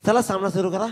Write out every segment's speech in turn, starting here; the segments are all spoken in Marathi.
चला सामना सुरू करा.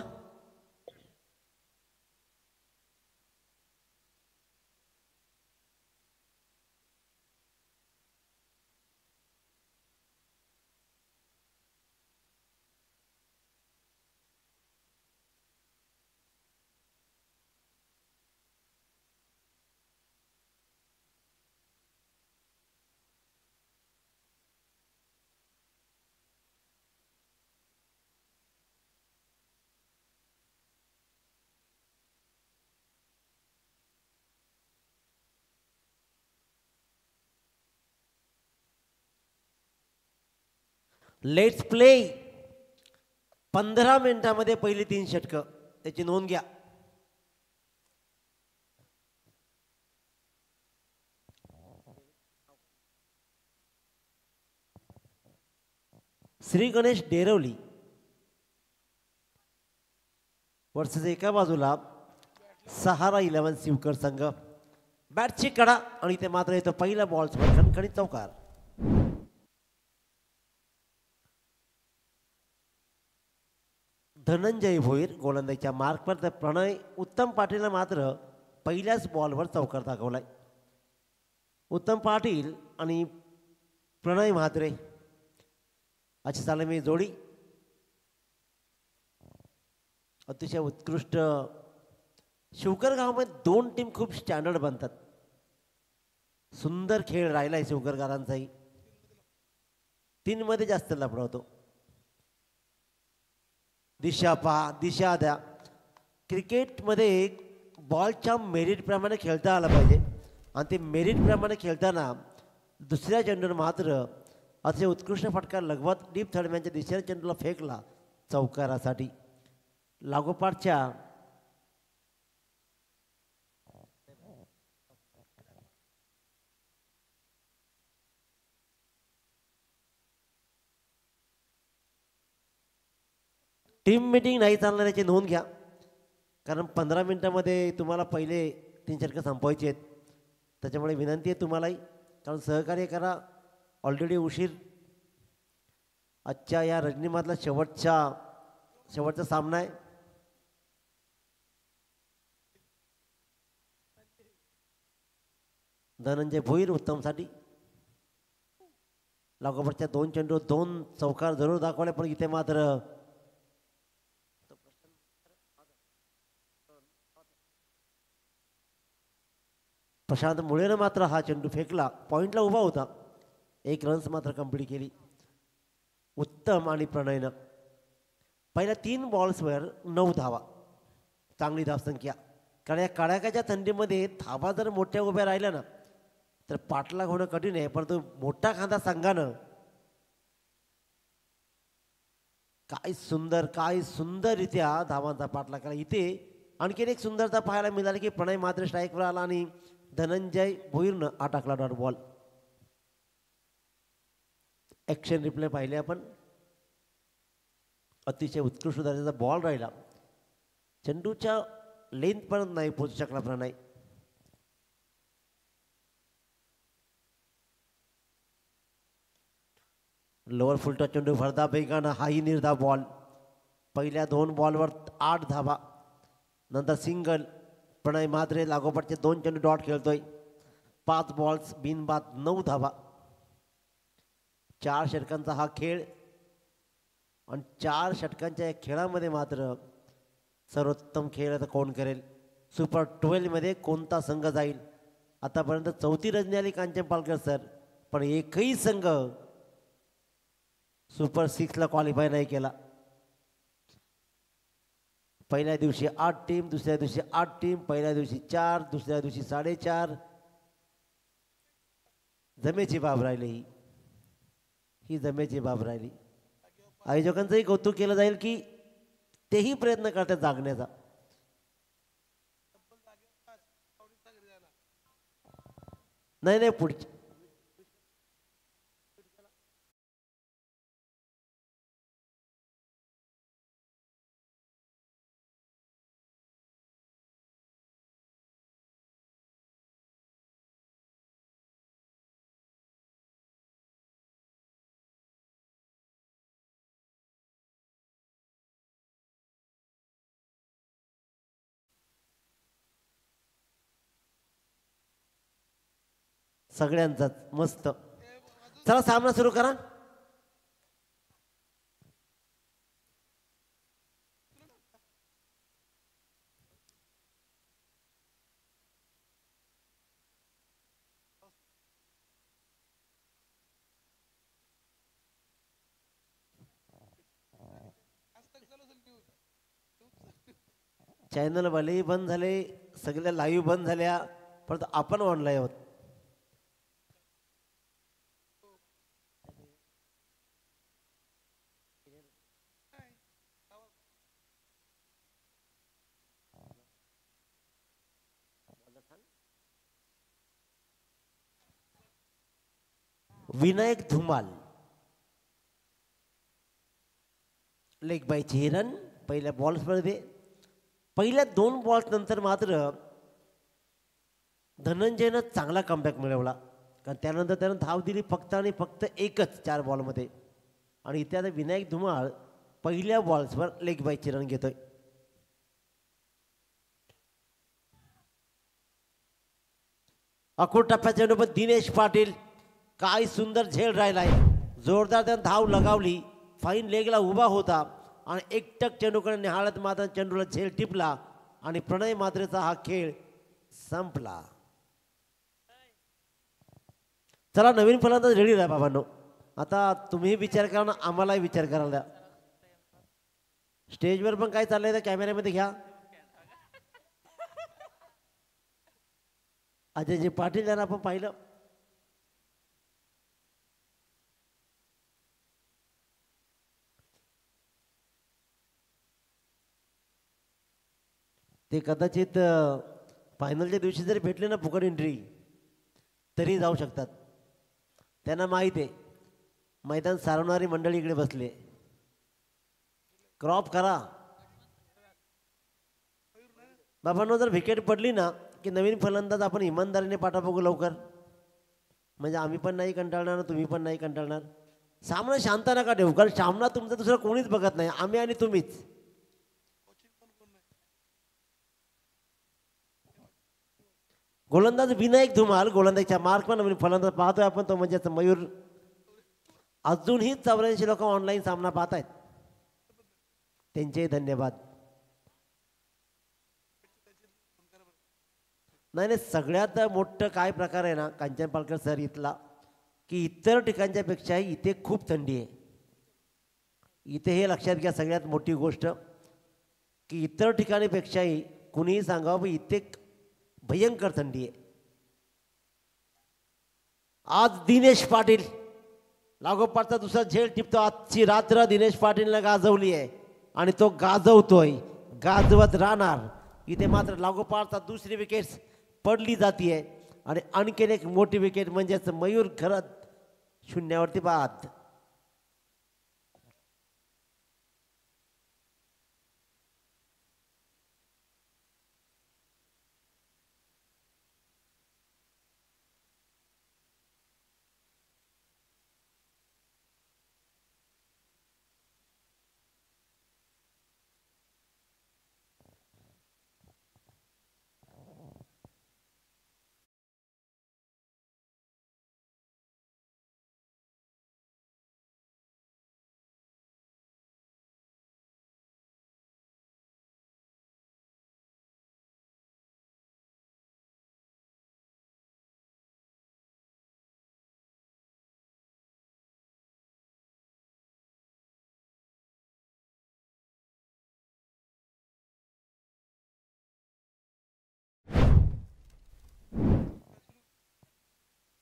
Let's play. 15 मिनिटांमध्ये पहिली 3 षटकं, त्याची नोंद घ्या. श्री गणेश डेरवली वर्सेस एका बाजूला सहारा 11 शिवकर संघ. बॅटची कडा आणि ते मात्र येतो पहिल्या बॉल्सवर खणखणीत चौकार. धनंजय भोईर गोलंदाजीच्या मार्कवर, तर प्रणय उत्तम पाटीलला मात्र पहिल्याच बॉलवर चौकार दाखवलाय. उत्तम पाटील आणि प्रणय म्हात्रे अशी चालमी जोडी अतिशय उत्कृष्ट. शिवकर गावामध्ये 2 टीम खूप स्टँडर्ड बनतात. सुंदर खेळ राहिलाय शिवकरकरांचाही. 3 मध्ये जास्त लफडा होतो. दिशा पहा, दिशा द्या. क्रिकेटमध्ये बॉलच्या मेरिटप्रमाणे खेळता आलं पाहिजे आणि ते मेरिटप्रमाणे खेळताना दुसऱ्या चेंडूवर मात्र असे उत्कृष्ट फटका लगवत डीप थर्डमॅनच्या दुसऱ्या चेंडूला फेकला चौकारासाठी. लागोपाठच्या टीम मीटिंग नाही चालणार याची नोंद घ्या, कारण 15 मिनिटांमध्ये तुम्हाला पहिले 3 षटकं संपवायची आहेत. त्याच्यामुळे विनंती आहे तुम्हालाही, कारण सहकार्य करा. ऑलरेडी उशीर. आजच्या या रजनीमधला शेवटचा सामना आहे. धनंजय भोईर उत्तमसाठी. लागोपाठच्या 2 चेंडू 2 चौकार जरूर दाखवले, पण इथे मात्र प्रशांत मुळेनं मात्र हा चेंडू फेकला. पॉईंटला उभा होता. 1 रन्स मात्र कंप्लीट केली. उत्तम आणि प्रणयनं पहिल्या 3 बॉल्सवर 9 धावा. चांगली धावसंख्या, कारण या कडाक्याच्या थंडीमध्ये धावा जर मोठ्या उभ्या राहिल्या ना तर पाठलाग होणं कठीण आहे. परंतु मोठा खांदा संघानं काय सुंदररित्या धावांचा पाठलाग केला. इथे आणखीन एक सुंदरता पाहायला मिळाली की प्रणय मात्र स्ट्राईकवर आला आणि धनंजय भोईरनं टाकला डॉट बॉल. ॲक्शन रिप्ले पाहिले आपण. अतिशय उत्कृष्ट दर्जाचा बॉल राहिला. चेंडूच्या लेंथपर्यंत नाही पोहोचू शकला प्रणय. लोअर फुलटा चेंडू भरदा बेगाना, हाही निर्धाव बॉल. पहिल्या 2 बॉलवर 8 धावा. नंतर सिंगल. प्रणय म्हात्रे लागोपाठचे 2 चेंडू डॉट खेळतोय. 5 बॉल्स बिनबाद 9 धावा. 4 षटकांचा हा खेळ आणि 4 षटकांच्या या खेळामध्ये मात्र सर्वोत्तम खेळ आता कोण करेल? सुपर 12 मध्ये कोणता संघ जाईल? आतापर्यंत 4थी रजनी आली कांचन पालकर सर, पण एकही संघ सुपर 6ला क्वालिफाय नाही केला. पहिल्या दिवशी 8 टीम, दुसऱ्या दिवशी 8 टीम, पहिल्या दिवशी 4, दुसऱ्या दिवशी 4.5. जमेची बाब राहिली ही जमेची बाब राहिली. आयोजकांचंही कौतुक केलं जाईल की तेही प्रयत्न करतात जागण्याचा. नाही पुढची सगळ्यांचाच मस्त. चला सामना सुरू करा. चॅनलवालेही बंद झाले, सगळ्या लाईव्ह बंद झाल्या, परंतु आपण ऑनलाईन आहोत. Vinayak Dhumal leg bye run पहिल्या बॉल्समध्ये. पहिल्या 2 बॉल्स नंतर मात्र धनंजयनं चांगला कमबॅक मिळवला, कारण त्यानंतर त्यानं धाव दिली फक्त आणि फक्त एकच 4 बॉलमध्ये. आणि इथे आता विनायक धुमाळ पहिल्या बॉल्सवर लेग बायची रन घेतोय. अकोट टप्प्याच्या चेंडूवर दिनेश पाटील, काय सुंदर झेल राहिलाय, जोरदार त्यानं धाव लगावली, फाईन लेगला उभा होता आणि एकटक चेंडूकडे निहाळत मात्र चेंडूला झेल टिपला आणि प्रणय मात्रेचा हा खेळ संपला. चला नवीन फलंदाज रेडी राहा बाबांनो. आता तुम्ही विचार करा ना, आम्हालाही विचार करायला द्या. स्टेजवर पण काय चाललंय तर कॅमेऱ्यामध्ये घ्या. अजयजी पाटील यांना आपण पाहिलं. ते कदाचित फायनलच्या दिवशी जरी भेटले ना फुकट एंट्री तरी जाऊ शकतात. त्यांना माहीत आहे मैदान सारवणारी मंडळी इकडे बसले. क्रॉप करा बाबांनो. जर विकेट पडली ना की नवीन फलंदाज आपण इमानदारीने पाठा बघू लवकर, म्हणजे आम्ही पण नाही कंटाळणार, तुम्ही पण नाही कंटाळणार. सामना शांत नका ठेवू, कारण सामना तुमचं दुसरं कोणीच बघत नाही, आम्ही आणि तुम्हीच. गोलंदाज विनायक धुमाल, गोलंदाजच्या मार्क पण नवीन फलंदाज पाहतोय आपण, तो म्हणजे मयूर. अजूनही 84 लोक ऑनलाईन सामना पाहत आहेत, त्यांचे धन्यवाद. नाही नाही, सगळ्यात मोठं काय प्रकार आहे ना कांचन पालकर सर इथला, की इतर ठिकाणच्या पेक्षाही इथे खूप थंडी आहे. इथे हे लक्षात घ्या सगळ्यात मोठी गोष्ट, की इतर ठिकाणीपेक्षाही कुणीही सांगावं पण इथे भयंकर थंडी आहे. आज दिनेश पाटील लागोपाठचा दुसरा झेल टिपतो. आजची रात्र दिनेश पाटीलने गाजवली आहे आणि तो गाजवतोय, गाजवत राहणार. इथे मात्र लागोपाठचा दुसरी विकेट पडली जाते आणि आणखीन एक मोठी विकेट म्हणजेच मयूर घरत शून्यावरती बाद.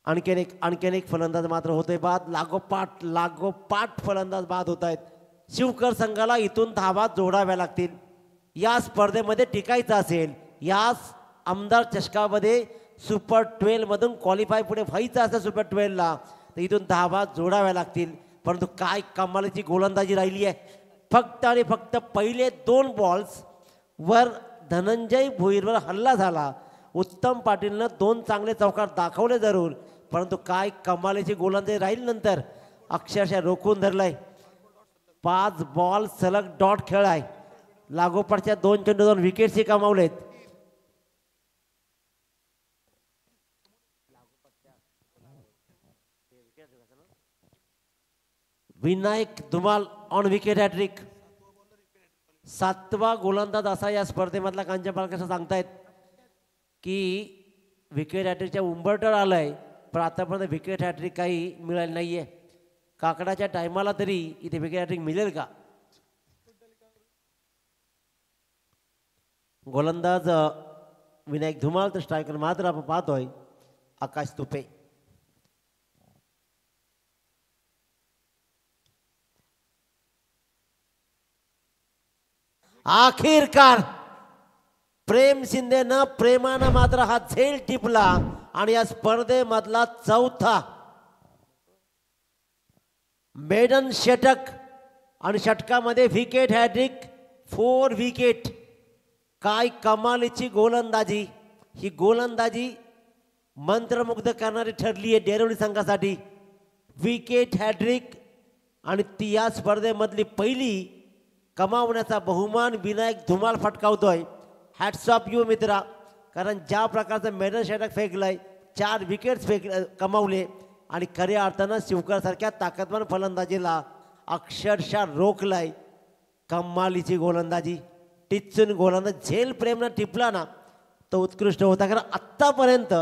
आणखीन एक फलंदाज मात्र होतोय बाद. लागोपाठ फलंदाज बाद होत आहेत. शिवकर संघाला इथून धावा जोडाव्या लागतील. या स्पर्धेमध्ये टिकायचं असेल, या आमदार चषकामध्ये सुपर 12 मधून क्वालिफाय पुढे व्हायचं असेल सुपर 12 ला, तर इथून धावा जोडाव्या लागतील. परंतु काय कमालीची गोलंदाजी राहिली आहे. फक्त आणि फक्त पहिले 2 बॉल्स वर धनंजय भोईरवर हल्ला झाला. उत्तम पाटीलनं 2 चांगले चौकार दाखवले जरूर, परंतु काय कमालीची गोलंदाजी राहील. नंतर अक्षरशः रोखून धरलाय. 5 बॉल सलग डॉट खेळाय. लागोपाठच्या 2 चेंडू 2 विकेट्सही कमावलेत. Vinayak Dhumal on wicket hat-trick. 7वा गोलंदाज असा या स्पर्धेमधला कांचन पालकर सांगतायत की विकेट हॅट्रिकच्या उंबरठ्यावर आलाय, पण आतापर्यंत विकेट हॅट्रिक काही मिळाली नाहीये. काकडाच्या टायमाला तरी इथे विकेट हॅट्रिक मिळेल का? गोलंदाज विनायक धुमाल, तर स्ट्रायकर मात्र आपण पाहतोय आकाश तुपे. आखिरकार प्रेम शिंदेनं प्रेमानं मात्र हा झेल टिपला आणि या स्पर्धेमधला चौथा मेडन षटक आणि षटकामध्ये विकेट हॅट्रिक, 4 विकेट. काय कमालीची गोलंदाजी! ही गोलंदाजी मंत्रमुग्ध करणारी ठरली आहे डेरवली संघासाठी. विकेट हॅट्रिक आणि ती या स्पर्धेमधली पहिली कमावण्याचा बहुमान विनायक धुमाल फटकावतोय. हॅट्स ऑफ यू मित्रा, कारण ज्या प्रकारचं मेडन षटक फेकलंय, 4 विकेट्स कमावले आणि खऱ्या अर्थानं शिवकरसारख्या ताकदवान फलंदाजीला अक्षरशः रोखलाय. कमालीची गोलंदाजी, टिचून गोलंदाज झेल प्रेमनं टिपला ना तो उत्कृष्ट होता. कारण आत्तापर्यंत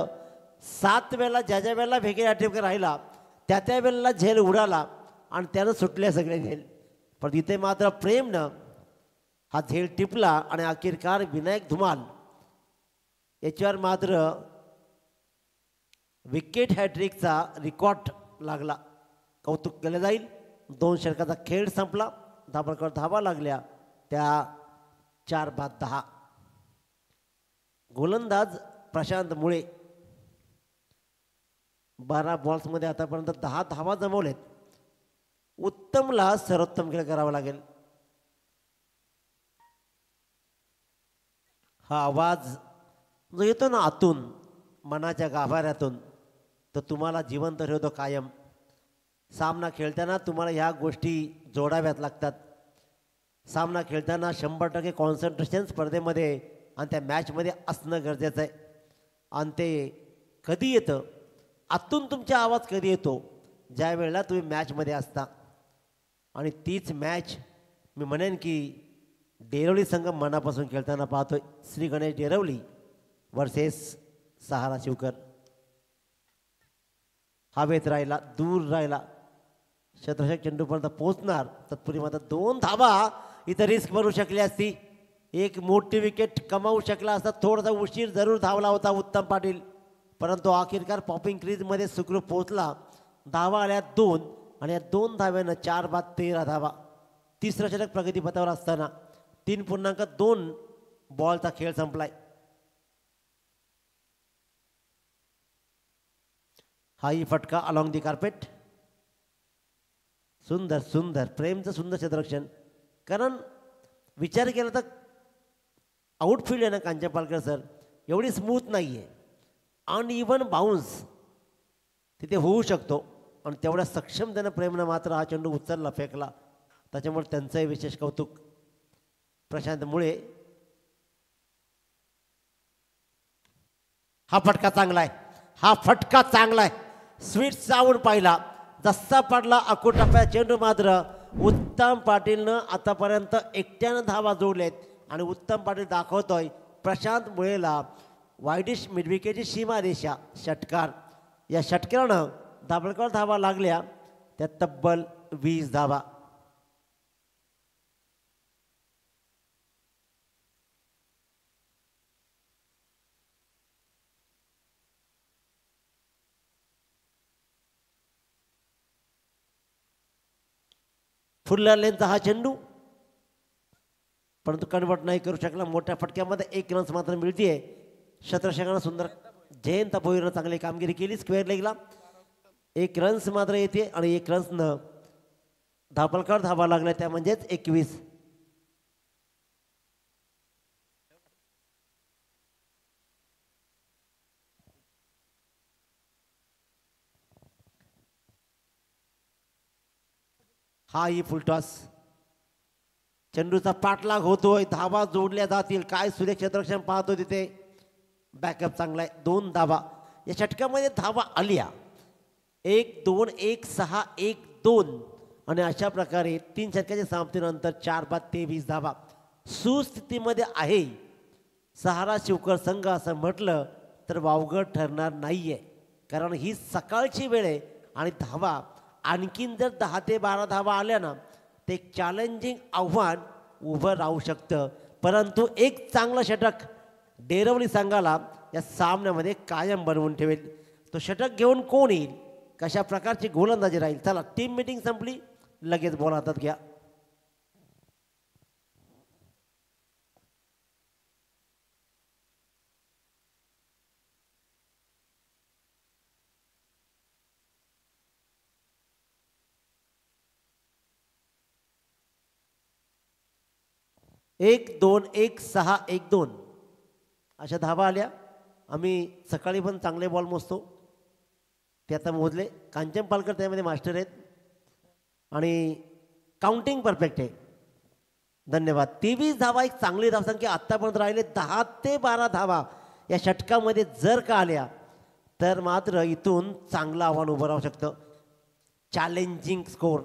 7 वेळेला ज्या वेळेला विकेट हॅट्रिक राहिला त्या वेळेला झेल उडाला आणि त्यानं सुटले सगळे झेल, पण इथे मात्र प्रेमनं हा झेल टिपला आणि अखेरकार विनायक धुमाल याच्यावर मात्र विकेट हॅट्रिकचा रेकॉर्ड लागला. कौतुक केलं जाईल. 2 षटकाचा खेळ संपला. धाबांवर धावा लागल्या त्या 4-10. गोलंदाज प्रशांत मुळे 12 बॉल्समध्ये आतापर्यंत 10 धावा जमवलेत. उत्तमला सर्वोत्तम खेळ करावा लागेल. हा आवाज जो येतो ना आतून मनाच्या गाभाऱ्यातून, तो तुम्हाला जिवंत ठेवतो कायम. सामना खेळताना तुम्हाला ह्या गोष्टी जोडाव्यात लागतात. सामना खेळताना 100% कॉन्सन्ट्रेशन स्पर्धेमध्ये आणि त्या मॅचमध्ये असणं गरजेचं आहे. आणि ते कधी येतं, आतून तुमचा आवाज कधी येतो, ज्या वेळेला तुम्ही मॅचमध्ये असता. आणि तीच मॅच मी म्हणेन की डेरवली संघ मनापासून खेळताना पाहतोय. श्री गणेश डेरवली वर्सेस सहारा शिवकर. हवेत राहिला, दूर राहिला, शतरक्षक चेंडूपर्यंत पोहोचणार तत्पूर्वी मात्र 2 धावा इथं रिस्क बनवू शकली असती. एक मोठी विकेट कमावू शकला असता. थोडासा उशीर जरूर धावला होता उत्तम पाटील, परंतु अखेरकार पॉपिंग क्रीजमध्ये सुखरूप पोहोचला. धावा आल्या 2 आणि या 2 धाव्यानं 4-13 धावा. तिसरं षटक प्रगतीपथावर असताना 3.2 बॉलचा खेळ संपलाय. हाही फटका अलॉंग दी कार्पेट. सुंदर सुंदर प्रेमचं सुंदर क्षेत्ररक्षण. कारण विचार केला तर आउटफील्ड आहे ना कांचन पालकर सर, एवढी स्मूथ नाही आहे. अनइव्हन बाउन्स तिथे होऊ शकतो आणि तेवढ्या सक्षम त्यानं प्रेमनं मात्र हा चेंडू उचलला, फेकला. त्याच्यामुळे त्यांचंही विशेष कौतुक. प्रशांत मुळे हा फटका चांगला आहे, हा फटका चांगला आहे. स्वीट चावून पाहिला जसा पडला अकोटप्प्या चेंडू. मात्र उत्तम पाटीलनं आतापर्यंत एकट्यानं धावा जोडलेत आणि उत्तम पाटील दाखवतोय प्रशांत मुळेला वाईडिश मिडविकेटची सीमारेषा. षटकार, या षटकारानं दाभोळकर धावा लागल्या त्या तब्बल 20 धावा. फुल्लर लेनचा हा चेंडू, परंतु कन्वर्ट नाही करू शकला. मोठ्या फटक्यामध्ये 1 रन्स मात्र मिळतीये. शतरक्षकानं सुंदर जयंत भोईरनं चांगली कामगिरी केली. स्क्वेअर लेगला 1 रन्स मात्र येते आणि 1 रन्सनं धापलकर धावा लागल्या त्या म्हणजेच 21. हा ही फुलटॉस. चेंडूचा पाठलाग होतोय, धावा जोडल्या जातील. काय सुरेख क्षेत्ररक्षण पाहतो तिथे. बॅकअप चांगला आहे. 2 धावा या षटकामध्ये धावा आल्या. 1-2 1-6 1-2 आणि अशा प्रकारे 3 षटकाच्या समाप्तीनंतर 4-23 धावा सुस्थितीमध्ये आहे सहारा शिवकर संघ असं म्हटलं तर वावगं ठरणार नाहीये, कारण ही सकाळची वेळ आहे आणि धावा आणखीन जर 10 ते 12 धावा आल्या ना ते एक चॅलेंजिंग आव्हान उभं राहू शकतं. परंतु एक चांगलं षटक डेरवली संघाला या सामन्यामध्ये कायम बनवून ठेवेल. तो षटक घेऊन कोण येईल, कशा प्रकारची गोलंदाजी राहील. चला टीम मीटिंग संपली, लगेच बॉल हातात घ्या. एक 2-1-6-1-2 अशा धावा आल्या. आम्ही सकाळी पण चांगले बॉल मोजतो, ते आता मोजले. कांचन पालकर त्यामध्ये मास्टर आहेत आणि काउंटिंग परफेक्ट आहे. धन्यवाद. 23 धावा एक चांगली धावसंख्या आत्तापर्यंत राहिले. 10 ते 12 धावा या षटकामध्ये जर का आल्या तर मात्र इथून चांगलं आव्हान उभं राहू शकतं. Challenging score.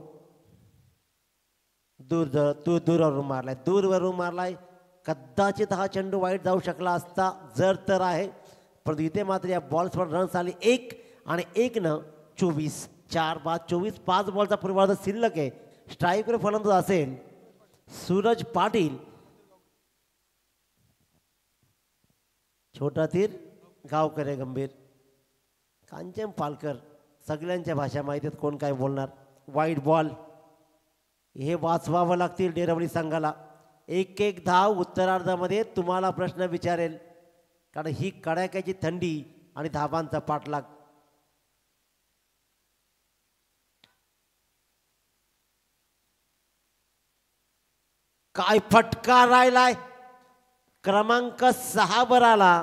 दूरवरून मारलाय. कदाचित हा चेंडू वाईट जाऊ शकला असता जर तर आहे, परंतु इथे मात्र या बॉल्सवर रन्स आली 1 आणि 1 24. 4-5-24 5 बॉलचा पूर्वार्ध शिल्लक आहे. स्ट्राईकवर फलंदाज असेल सूरज पाटील. छोटा तीर गावकरे गंभीर. कांचन पालकर सगळ्यांच्या भाषा माहिती आहेत, कोण काय बोलणार. वाईट बॉल हे वाचवावं लागतील डेरवली संघाला. 1-1 धाव उत्तरार्धामध्ये तुम्हाला प्रश्न विचारेल, कारण ही कडाक्याची थंडी आणि धाबांचा पाठलाग. काय फटका राहिलाय. क्रमांक 6 वर आला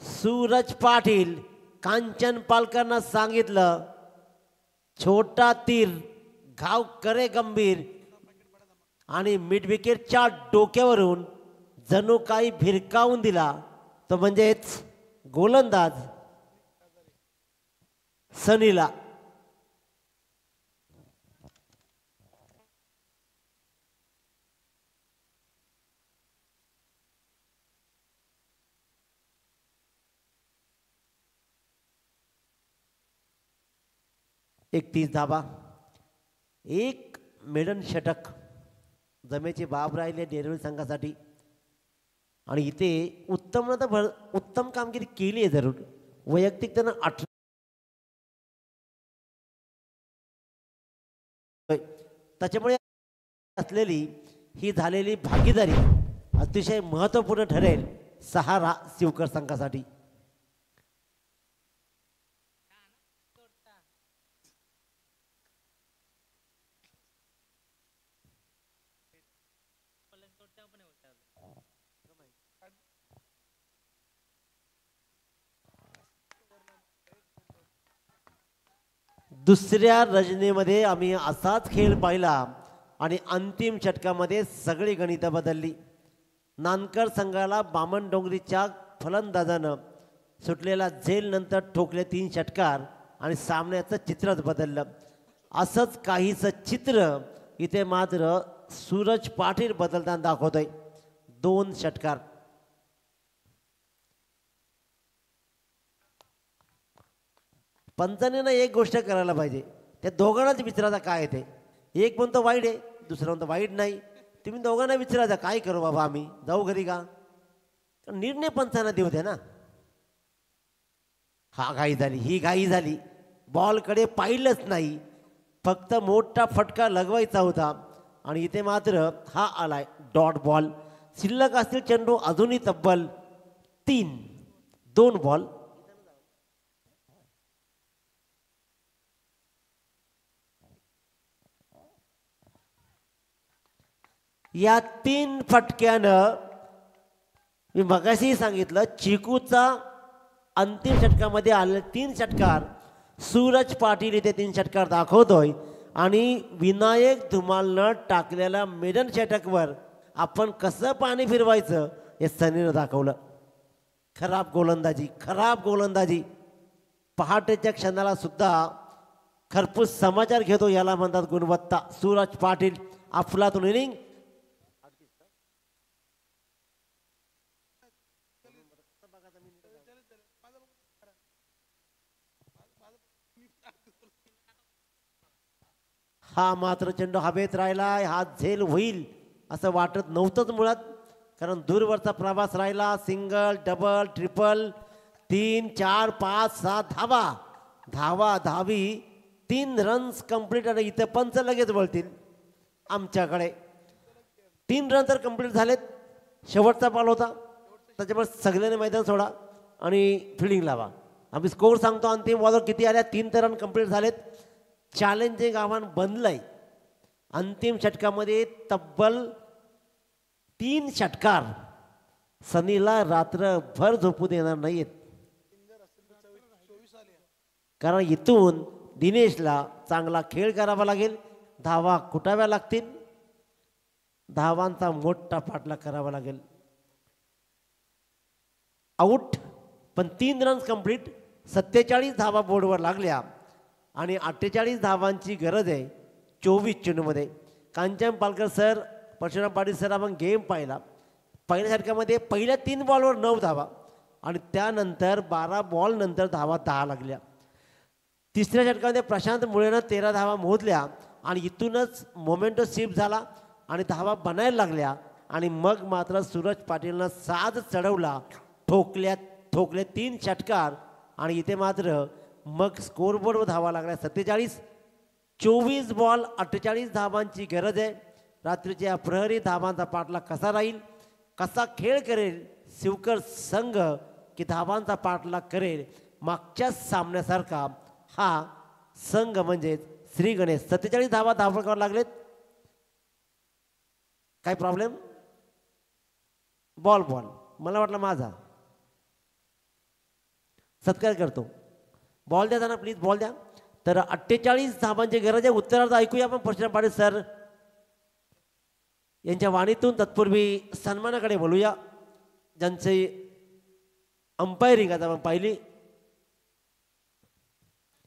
सूरज पाटील. कांचन पालकरांना सांगितलं छोटा तीर घाव करे गंभीर आणि मिड विकेटच्या डोक्यावरून जणू काही भिरकावून दिला. तो म्हणजेच गोलंदाज सनीला. एक 30 धाबा. एक मेडन षटक जमेची बाब राहिले डेरवली संघासाठी. आणि इथे उत्तम कामगिरी केली आहे जरूर. वैयक्तिक त्यांना 18 त्याच्यामुळे असलेली ही झालेली भागीदारी अतिशय महत्त्वपूर्ण ठरेल सहारा शिवकर संघासाठी. दुसऱ्या रजनीमध्ये आम्ही असाच खेळ पाहिला आणि अंतिम षटकामध्ये सगळी गणितं बदलली. नानकर संघाला बामणडोंगरीच्या फलंदाजानं सुटलेला झेल नंतर ठोकले 3 षटकार आणि सामन्याचं चित्रच बदललं. असंच काहीचं चित्र इथे मात्र सूरज पाटील बदलताना दाखवतोय. 2 षटकार. पंचांनी एक गोष्ट करायला पाहिजे, त्या दोघांनाच विचारायचं काय ते. एक म्हणतो वाईट आहे, दुसरं म्हणतो वाईट नाही. तुम्ही दोघांना विचारायचं काय करू बाबा, आम्ही जाऊ घरी का. निर्णय पंचांना देऊ द्या ना. हा घाई झाली, ही घाई झाली, बॉलकडे पाहिलंच नाही, फक्त मोठा फटका लगवायचा होता आणि इथे मात्र हा आलाय डॉट बॉल. शिल्लक असतील चेंडू अजूनही तब्बल 2 बॉल. या 3 फटक्यानं मी मगाशी सांगितलं चिकूचा अंतिम षटकामध्ये आले 3 षटकार. सूरज पाटील इथे 3 षटकार दाखवतोय आणि विनायक धुमालनं टाकलेल्या मेडन षटकवर आपण कसं पाणी फिरवायचं हे सनीनं दाखवलं. खराब गोलंदाजी, खराब गोलंदाजी. पहाटेच्या क्षणाला सुद्धा खरपूस समाचार घेतो याला म्हणतात गुणवत्ता. सूरज पाटील अफलातून इनिंग. हा मात्र चेंडू हवेत राहिलाय. हा झेल होईल असं वाटत नव्हतंच मुळात, कारण दूरवरचा प्रवास राहिला. सिंगल डबल ट्रिपल 3 4 5 6 धावा धावा धावी 3 रन्स कंप्लीट. आणि इथे पंच लगेच वळतील आमच्याकडे. 3 रन तर कंप्लीट झालेत. शेवटचा बॉल होता, त्याच्यामुळे सगळ्यांनी मैदान सोडा आणि फिल्डिंग लावा. आम्ही स्कोर सांगतो अंतिम बॉलवर किती आल्या. 3 तर रन कंप्लीट झालेत. चॅलेंजिंग आव्हान बनलंय. अंतिम षटकामध्ये तब्बल 3 षटकार सनीला रात्रभर झोपू देणार नाहीत, कारण इथून दिनेशला चांगला खेळ करावा लागेल. धावा कुटाव्या लागतील. धावांचा मोठा पाठलाग करावा लागेल. आऊट पण 3 रन्स कंप्लीट. 47 धावा बोर्डवर लागल्या आणि 48 धावांची गरज आहे 24 चेंडूमध्ये. कांचन पालकर सर, परशुराम पाटील सर, आपण गेम पाहिला. पहिल्या षटकामध्ये पहिल्या 3 बॉलवर 9 धावा आणि त्यानंतर 12 बॉल नंतर धावा 10 लागल्या. तिसऱ्या षटकामध्ये प्रशांत मुळेनं 13 धावा मोजल्या आणि इथूनच मोमेंटो शिफ्ट झाला आणि धावा बनायला लागल्या. आणि मग मात्र सूरज पाटीलनं साज चढवला. ठोकले 3 षटकार आणि इथे मात्र मग स्कोरबोर्डवर धावा लागल्या 47. 24 बॉल 48 धावांची गरज आहे. रात्रीच्या प्रहरी धावांचा पाठलाग कसा राहील, कसा खेळ करेल शिवकर संघ, की धावांचा पाठलाग करेल मागच्या सामन्यासारखा हा संघ म्हणजे श्री गणेश. 47 धावा धावकावर लागलेत. काय प्रॉब्लेम? बॉल मला वाटलं माझा. सत्कार करतो. बॉल द्या ना प्लीज, बॉल द्या. तर 48 धावांची गरज आहे. उत्तरार्ध ऐकूया आपण परशुराम पाटील सर यांच्या वाणीतून. तत्पूर्वी सन्मानाकडे बोलूया, ज्यांचे अंपायरिंग आता आपण पाहिली.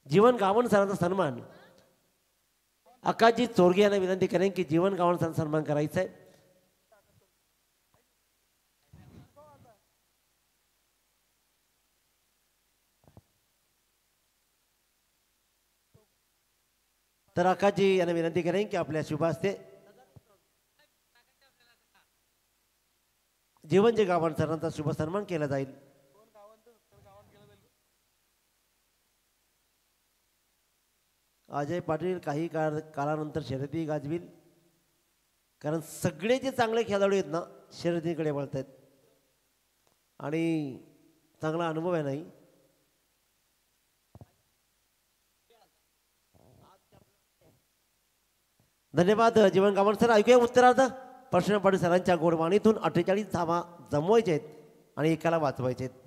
जीवन गावण सरांचा सन्मान आकाशजी चोरगे यांना विनंती करेन की जीवन गावण सरांचा सन्मान करायचा आहे. तर आकाशजी यांना विनंती करेन की आपल्या शुभ हस्ते जीवनजी गावण सरांचा शुभ सन्मान केला जाईल. अजय पाटील काही काळानंतर शर्यती गाजवील, कारण सगळे जे चांगले खेळाडू आहेत ना शर्यतीकडे वळत आहेत आणि चांगला अनुभव आहे. नाही धन्यवाद जीवन गावण सर. ऐकूया उत्तरार्ध परशुराम पाटील सरांच्या गोडवाणीतून. 48 धावा जमवायचे आहेत आणि एकाला वाचवायचे आहेत.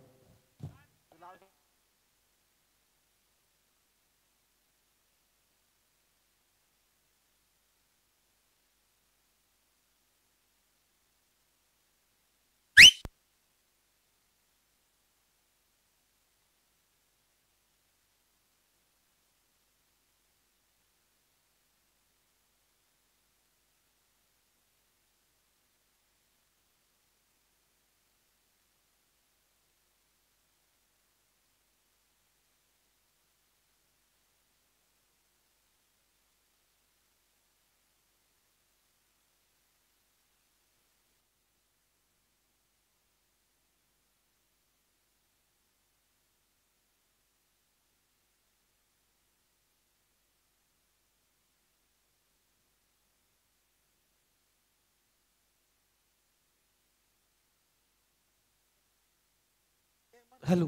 हॅलो,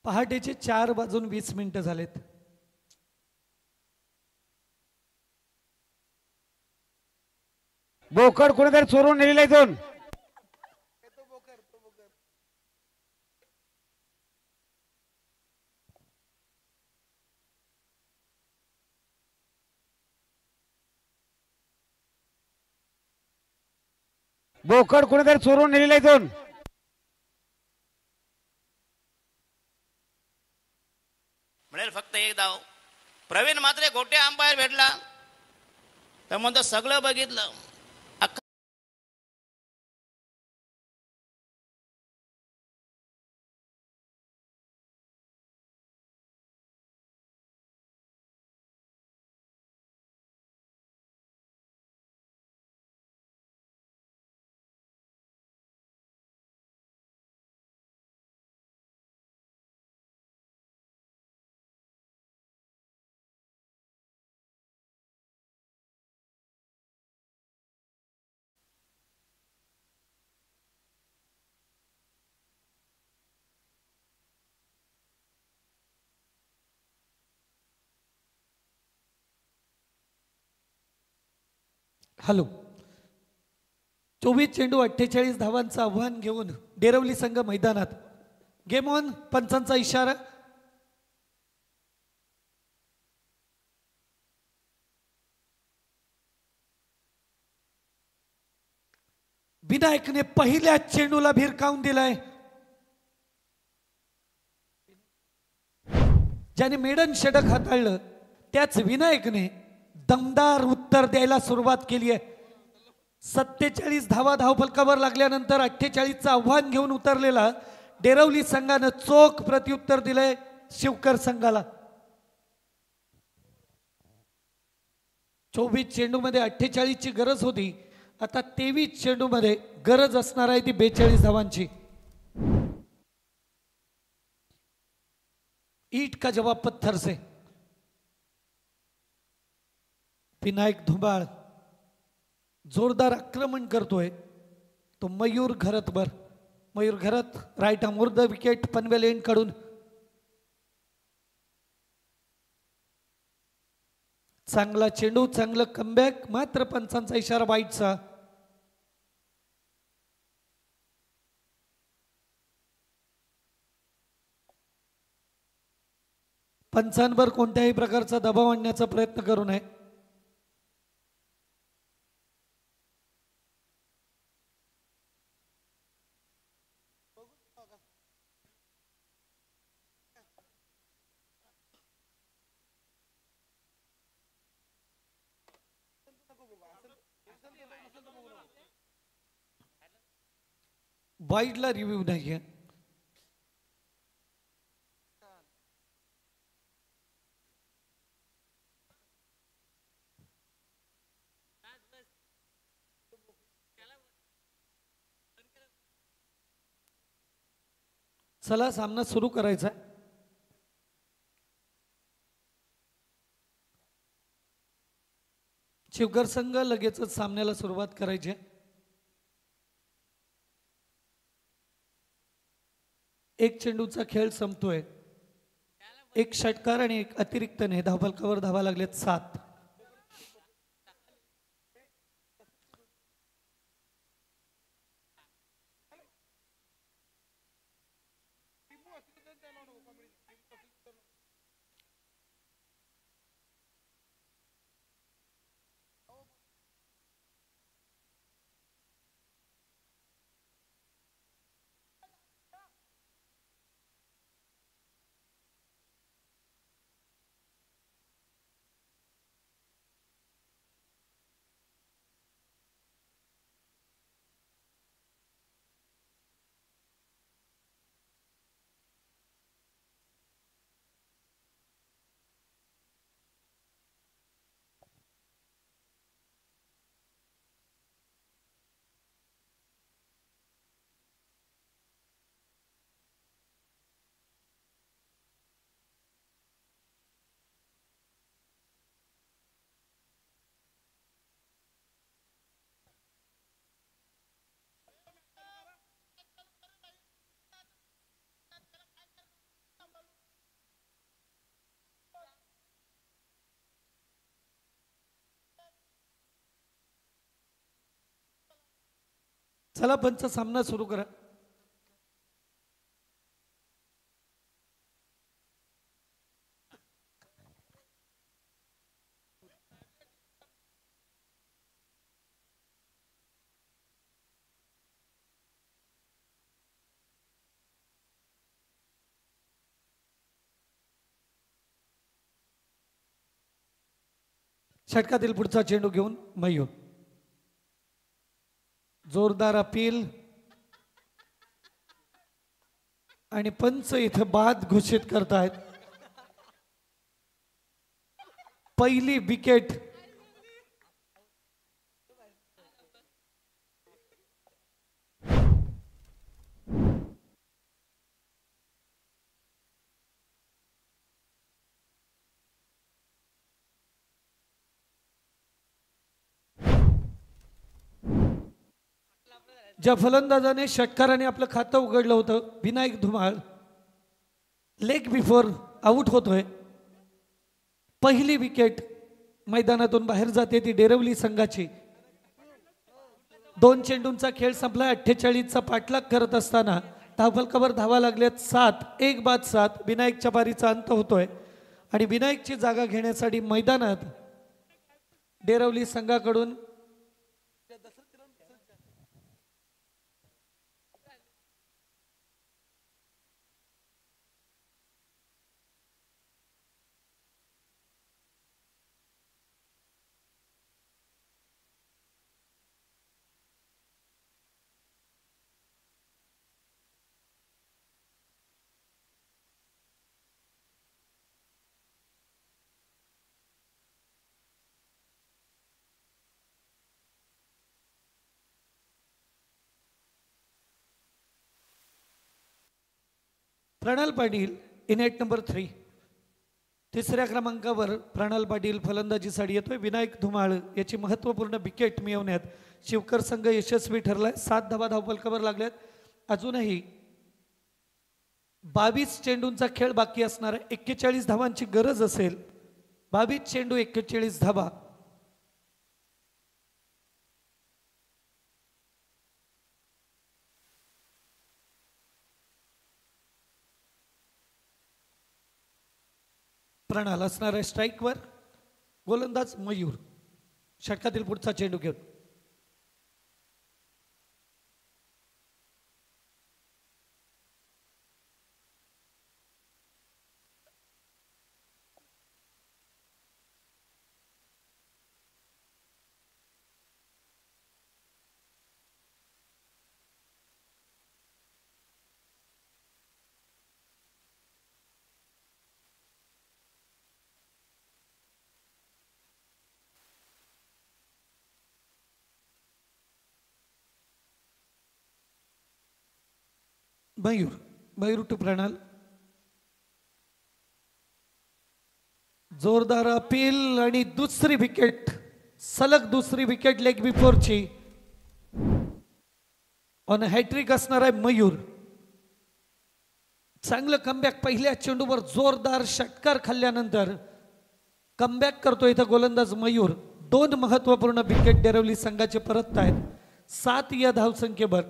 पहाटेचे 4:20 झालेत. बोकड कोणीतरी चोरून नेलेला इथून. बोकड कुणीतरी चोरून नेलेला इथून. मिळेल फक्त एक धाव. प्रवीण मात्रे गोटे अंपायर भेटला तर म्हणतो सगळं बघितलं. हॅलो. 24 चेंडू 48 धावांचं आव्हान घेऊन डेरवली संघ मैदानात. Game on. पंचांचा इशारा. विनायकने पहिल्या चेंडूला भिरकावून दिलाय. ज्याने मेडन षटक हाताळलं त्याच विनायकने दमदार उत्तर द्यायला सुरुवात केली आहे. 47 धावा धावफलकावर लागल्यानंतर 48चं आव्हान घेऊन उतरलेला डेरवली संघानं चोख प्रत्युत्तर दिलंय शिवकर संघाला. 24 चेंडूमध्ये 48ची गरज होती. आता 23 चेंडूमध्ये गरज असणार आहे ती 42 धावांची. ईट का जवाब पत्थर से. विनायक धुमाळ जोरदार आक्रमण करतोय. तो मयूर घरतवर. मयूर घरत राईट अमोर्ध विकेट पनवेल एंड कडून. चांगला चेंडू, चांगलं कमबॅक. मात्र पंचांचा इशारा वाईटचा. पंचांवर कोणत्याही प्रकारचा दबाव आणण्याचा प्रयत्न करू नये. वाईडला रिव्ह्यू नाहीये. चला सामना सुरू करायचा. शिवकर संघ लगेचच सामन्याला सुरुवात करायची. एक चेंडूचा खेळ संपतोय. एक षटकार आणि एक अतिरिक्तने धावफलकावर धावा लागलेत 7. चला पंच सामना सुरू करा. षटकातील पुढचा चेंडू घेऊन मयूर. जोरदार अपील आणि पंच इथे बाद घोषित करतायत. पहिली विकेट ज्या फलंदाजाने षटकाराने आपलं खातं उघडलं होतं Vinayak Dhumal leg before out होतोय. पहिली विकेट मैदानातून बाहेर जाते ती डेरवली संघाची. 2 चेंडूंचा खेळ संपला. 48चा पाठलाग करत असताना धावफलकावर धावा लागल्यात 7. 1 बाद 7. विनायकच्या पारीचा अंत होतोय आणि विनायकची जागा घेण्यासाठी मैदानात डेरवली संघाकडून Pranal Patil in at number 3. तिसऱ्या क्रमांकावर प्रणाल पाटील फलंदाजीसाठी येतोय. विनायक धुमाळ याची महत्त्वपूर्ण विकेट मिळवण्यात शिवकर संघ यशस्वी ठरलाय. 7 धावा धावफलकावर लागल्यात. अजूनही 22 चेंडूंचा खेळ बाकी असणार आहे. 41 धावांची गरज असेल. 22 चेंडू 41 धावा. प्रणाल असणार आहे स्ट्राईकवर. गोलंदाज मयूर. षटकातील पुढचा चेंडू घेऊन मयूर टू प्रणाल. जोरदार अपील आणि दुसरी विकेट. सलग दुसरी विकेट लेग बिफोरची. ऑन हॅट्रिक असणार आहे मयूर. चांगलं कमबॅक. पहिल्या चेंडूवर जोरदार षटकार खाल्ल्यानंतर कमबॅक करतो इथं गोलंदाज मयूर. 2 महत्वपूर्ण विकेट डेरवली संघाचे परत आहेत. 7 या धावसंख्येवर.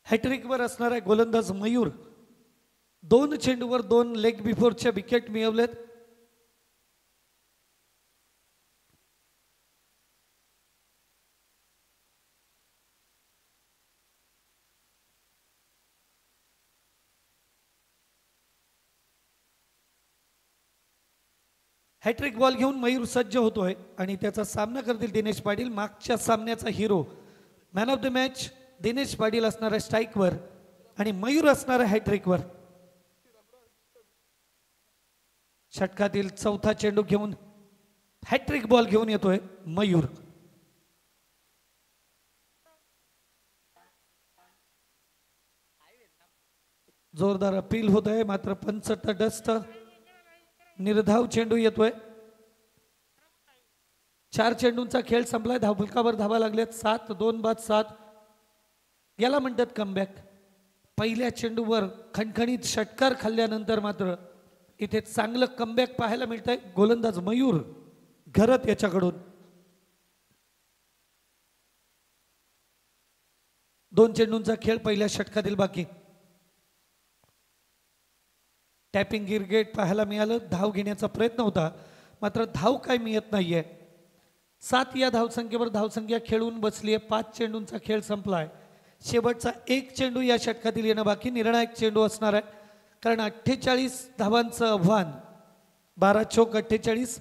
हॅट्रिकवर असणार आहे गोलंदाज मयूर. 2 चेंडूवर 2 लेग बिफोरच्या विकेट मिळवलेत. हॅट्रिक बॉल घेऊन मयूर सज्ज होतोय आणि त्याचा सामना करतील दिनेश पाटील. मागच्या सामन्याचा hero man of the match Dinesh Patil असणार आहे स्ट्राईकवर आणि मयूर असणार आहे हॅट्रिकवर. षटकातील चौथा चेंडू घेऊन हॅट्रिक बॉल घेऊन येतोय मयूर. जोरदार अपील होत आहे मात्र पंच तटस्थ. निर्धाव चेंडू येतोय. 4 चेंडूंचा खेळ संपलाय. धावफलकावर धावा लागल्यात 7. 2 बाद 7. याला म्हणतात कमबॅक. पहिल्या चेंडूवर खणखणीत षटकार खाल्ल्यानंतर मात्र इथे चांगलं कमबॅक पाहायला मिळतंय गोलंदाज मयूर घरत याच्याकडून. 2 चेंडूंचा खेळ पहिल्या षटकातील बाकी. टॅपिंग गिरगेट पाहायला मिळालं. धाव घेण्याचा प्रयत्न होता मात्र धाव काय मिळत नाहीये. 7 या धावसंख्येवर धावसंख्या खेळून बसली आहे. 5 चेंडूंचा खेळ संपलाय. शेवटचा 1 चेंडू या षटकातील येणं बाकी. निर्णायक चेंडू असणार आहे कारण 48 धावांचं आव्हान. 12 चोक 48.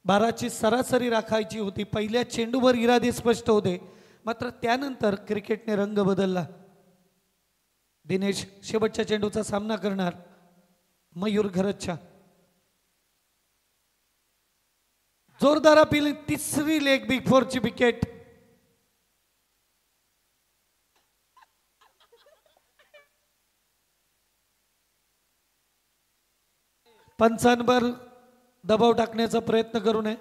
12ची सरासरी राखायची होती. पहिल्या चेंडूवर इरादे स्पष्ट होते मात्र त्यानंतर क्रिकेटने रंग बदलला. दिनेश शेवटच्या चेंडूचा सामना करणार मयूर घरतच्या. जोरदार अपील. तिसरी लेग बिग फोरची विकेट. पंचांवर दबाव टाकण्याचा प्रयत्न करू नये.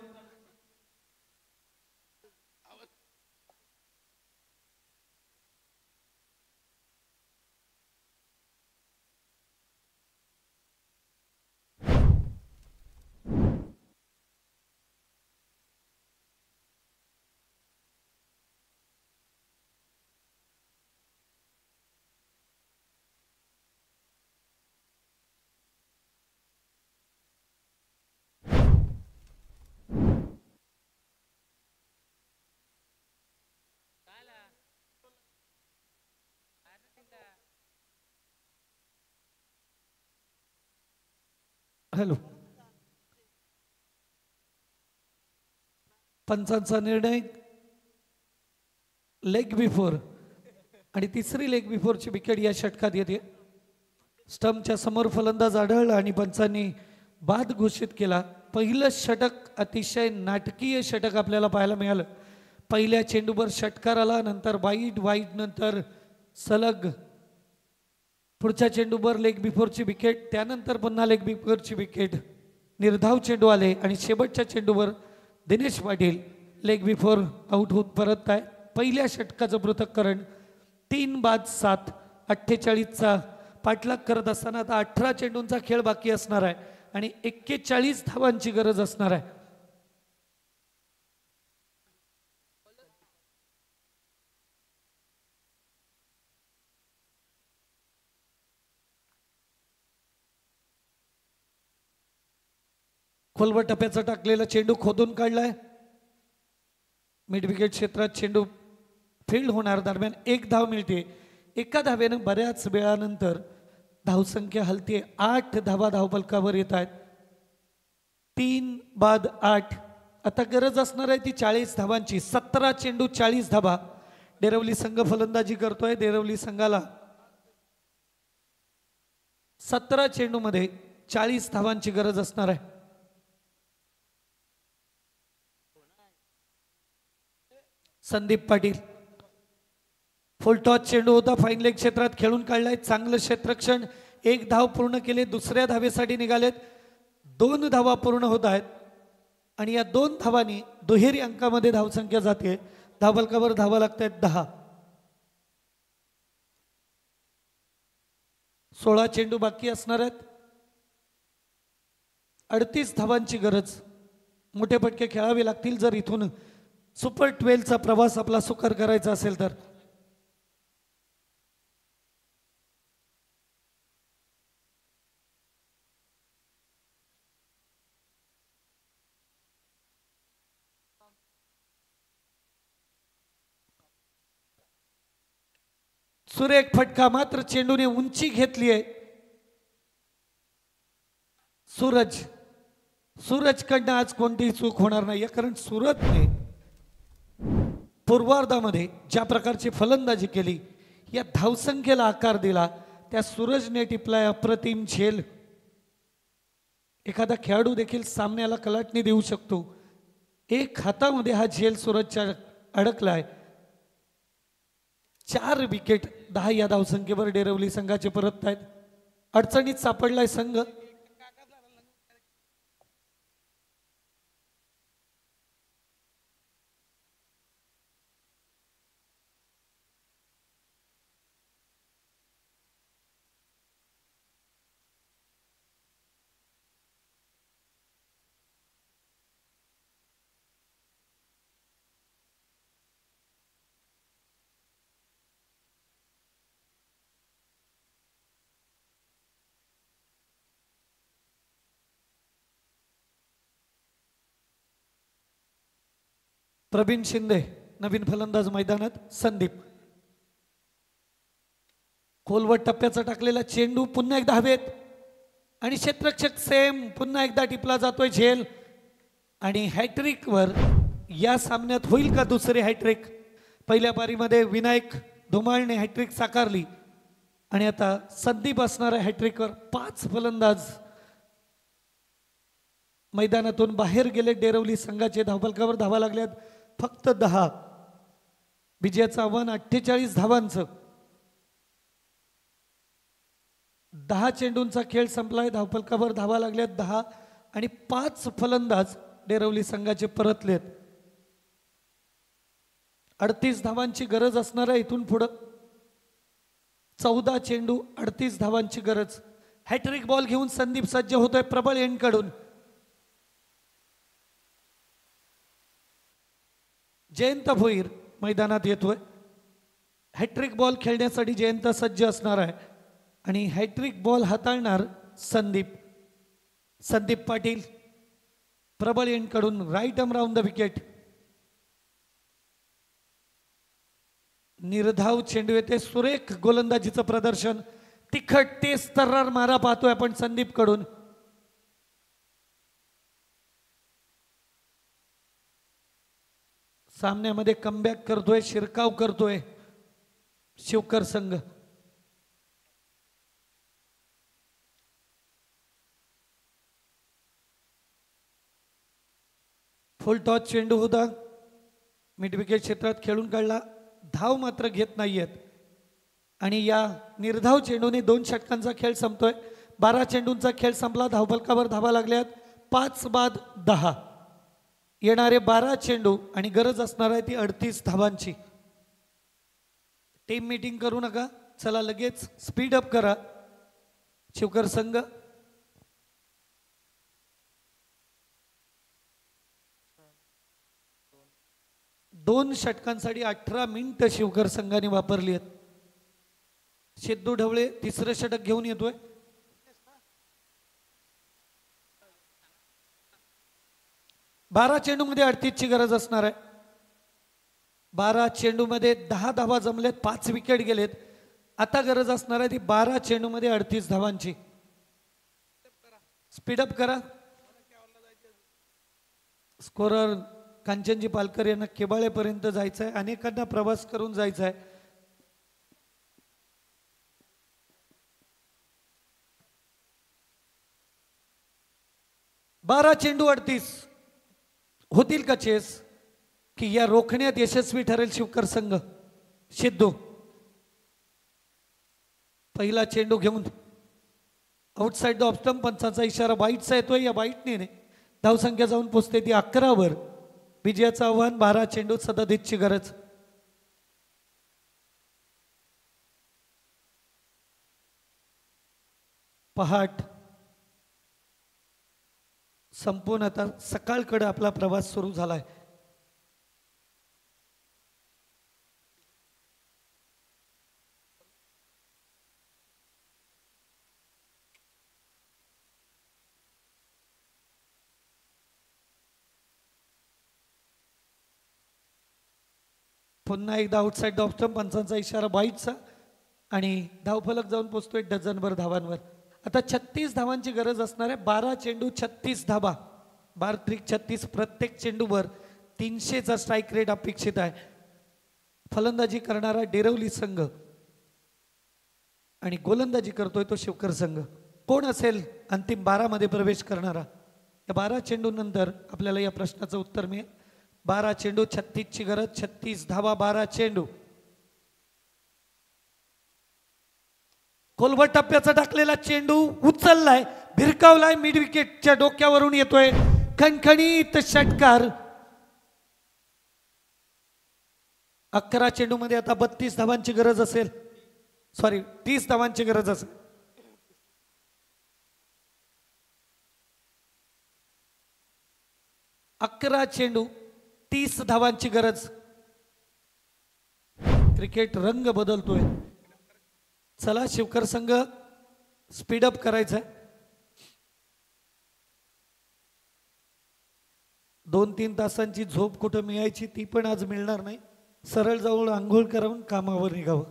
हॅलो. पंचांचा निर्णय लेग बिफोर आणि तिसरी लेग बिफोरची विकेट या षटकात येते. स्टंपच्या समोर फलंदाज आढळला आणि पंचांनी बाद घोषित केला. पहिलं षटक अतिशय नाटकीय षटक आपल्याला पाहायला मिळालं. पहिल्या चेंडूवर षटकार आला, नंतर वाईट नंतर सलग पुढच्या चेंडूवर लेग बिफोरची विकेट, त्यानंतर पुन्हा लेग बिफोरची विकेट. निर्धाव चेंडू आले आणि शेवटच्या चेंडूवर Dinesh Patil leg before out होत परत आहे. पहिल्या षटकाचं पृथक्करण 3-7 48चा पाठलाग करत असताना आता 18 चेंडूंचा खेळ बाकी असणार आहे आणि 41 धावांची गरज असणार आहे. खोलवर टप्प्याचा टाकलेला चेंडू खोदून काढलाय. मिड विकेट क्षेत्रात चेंडू फील्ड होणार. दरम्यान 1 धाव मिळते. एका धावेनं बऱ्याच वेळानंतर धावसंख्या हलते. 8 धावा धावफलकावर येत आहेत. 3-8. आता गरज असणार आहे ती 40 धावांची. 17 चेंडू 40 धावा. डेरवली संघ फलंदाजी करतोय. डेरवली संघाला 17 चेंडू मध्ये 40 धावांची गरज असणार आहे. संदीप पाटील फुल टॉस चेंडू होता. फाईन लेग क्षेत्रात खेळून काढलाय. चांगलं क्षेत्ररक्षण. 1 धाव पूर्ण केले. दुसऱ्या धावेसाठी निघालेत. 2 धावा पूर्ण होत आहेत आणि या 2 धावांनी दुहेरी अंकामध्ये धावसंख्या जाते. धावफलकावर धावा लागत आहेत 10. 16 चेंडू बाकी असणार आहेत. 38 धावांची गरज. मोठे फटके खेळावे लागतील जर इथून सुपर 12चा प्रवास आपला सुकर करायचा असेल तर. सुरेख फटका. मात्र चेंडूने उंची घेतली आहे. सूरजकडनं आज कोणतीही चूक होणार नाही कारण सुरतने पूर्वार्धामध्ये ज्या प्रकारची फलंदाजी केली, या धावसंख्येला आकार दिला, त्या सूरजने टिपलाय अप्रतिम झेल. एखादा खेळाडू देखील सामन्याला कलाटणी देऊ शकतो. 1 हातामध्ये हा झेल सूरजच्या अडकलाय. 4 विकेट. 10 या धावसंख्येवर डेरवली संघाचे परत आहेत. अडचणीत सापडलाय संघ. प्रवीण शिंदे नवीन फलंदाज मैदानात. संदीप खोलवर टप्प्याचा टाकलेला चेंडू पुन्हा एकदा हवेत आणि क्षेत्ररक्षक सेम पुन्हा एकदा टिपला जातोय झेल आणि हॅट्रिक वर या सामन्यात होईल का दुसरी हॅट्रिक. पहिल्या पारीमध्ये विनायक धुमाळने हॅट्रिक साकारली आणि आता संदीप असणार आहे हॅट्रिकवर. 5 फलंदाज मैदानातून बाहेर गेले. डेरवली संघाचे धावफलकावर धावा लागल्यात फक्त 10. विजयाचं आव्हान 48 धावांचं. 10 चेंडूंचा खेळ संपलाय. धावफलकावर धावा लागल्यात 10 आणि 5 फलंदाज डेरवली संघाचे परतलेत. 38 धावांची गरज असणार आहे इथून पुढं. 14 चेंडू 38 धावांची गरज. हॅट्रिक बॉल घेऊन संदीप सज्ज होतोय प्रबळ एंडकडून. जयंत भोईर मैदानात येतोय. हॅट्रिक बॉल खेळण्यासाठी जयंत सज्ज असणार आहे आणि हॅट्रिक बॉल हाताळणार संदीप. संदीप पाटील प्रबळ एंडकडून right arm round the wicket. निर्धाव चेंडू येते. सुरेख गोलंदाजीचं प्रदर्शन. तिखट तेज तर्रार मारा पाहतोय आपण संदीप कडून. सामन्यामध्ये कमबॅक करतोय, शिरकाव करतोय शिवकर संघ. फुल टॉस चेंडू होता. मिड विकेट क्षेत्रात खेळून काढला. धाव मात्र घेत नाहीयेत आणि या निर्धाव चेंडूने 2 षटकांचा खेळ संपतोय. 12 चेंडूंचा खेळ संपला. धावफलकावर धावा लागल्यात 5 बाद 10. येणारे 12 चेंडू आणि गरज असणार आहे ती 38 धावांची. टीम मीटिंग करू नका, चला लगेच स्पीड अप करा शिवकर संघ. दोन षटकांसाठी 18 मिनिटं शिवकर संघाने वापरली आहेत. सिद्धू ढवळे तिसरं षटक घेऊन येतोय. बारा चेंडूमध्ये 38 ची गरज असणार आहे. 12 चेंडूमध्ये 10 धावा जमलेत. 5 विकेट गेलेत. आता गरज असणार आहे ती 12 चेंडूमध्ये 38 धावांची. स्पीडअप करा. स्कोरर कांचनजी पालकर यांना केबाळेपर्यंत जायचं आहे. अनेकांना प्रवास करून जायचं आहे. बारा चेंडू 38 होतील का चेस की या रोखण्यात यशस्वी ठरेल शिवकर संघ. सिद्धू पहिला चेंडू घेऊन आउटसाइड द ऑफ स्टंप. पंचाचा इशारा बाईटचा येतोय. या बाईटने धावसंख्या जाऊन पोचते ती 11 वर. विजयाचं आव्हान 12 चेंडू 37 ची गरज. पहाट संपूर्ण आता सकाळकडे आपला प्रवास सुरू झालाय. पुन्हा एकदा आउटसाइड द ऑफ स्टंप. पंचांचा इशारा बाईटचा आणि धावफलक जाऊन पोचतोय डझनभर धावांवर. आता 36 धावांची गरज असणार आहे. 12 चेंडू 36 धावा. 12-36 प्रत्येक चेंडूवर 300चा स्ट्राईक रेट अपेक्षित आहे. फलंदाजी करणारा डेरवली संघ आणि गोलंदाजी करतोय तो शिवकर संघ. कोण असेल अंतिम 12 मध्ये प्रवेश करणारा. या 12 चेंडू नंतर आपल्याला या प्रश्नाचं उत्तर मिळेल. 12 चेंडू 36 ची गरज. 36 धावा 12 चेंडू. खोलवर टप्प्याचा टाकलेला चेंडू उचललाय, भिरकावलाय. मिड विकेटच्या डोक्यावरून येतोय खणखणीत षटकार. 11 चेंडू मध्ये आता 32 धावांची गरज असेल. सॉरी 30 धावांची गरज असेल. अकरा चेंडू 30 धावांची गरज. क्रिकेट रंग बदलतोय. चला शिवकर संघ स्पीड अप करायचा. 2-3 तासांची झोप कुठं मिळायची ती पण आज मिळणार नाही. सरळ जाऊन आंघोळ करून कामावर निघावं.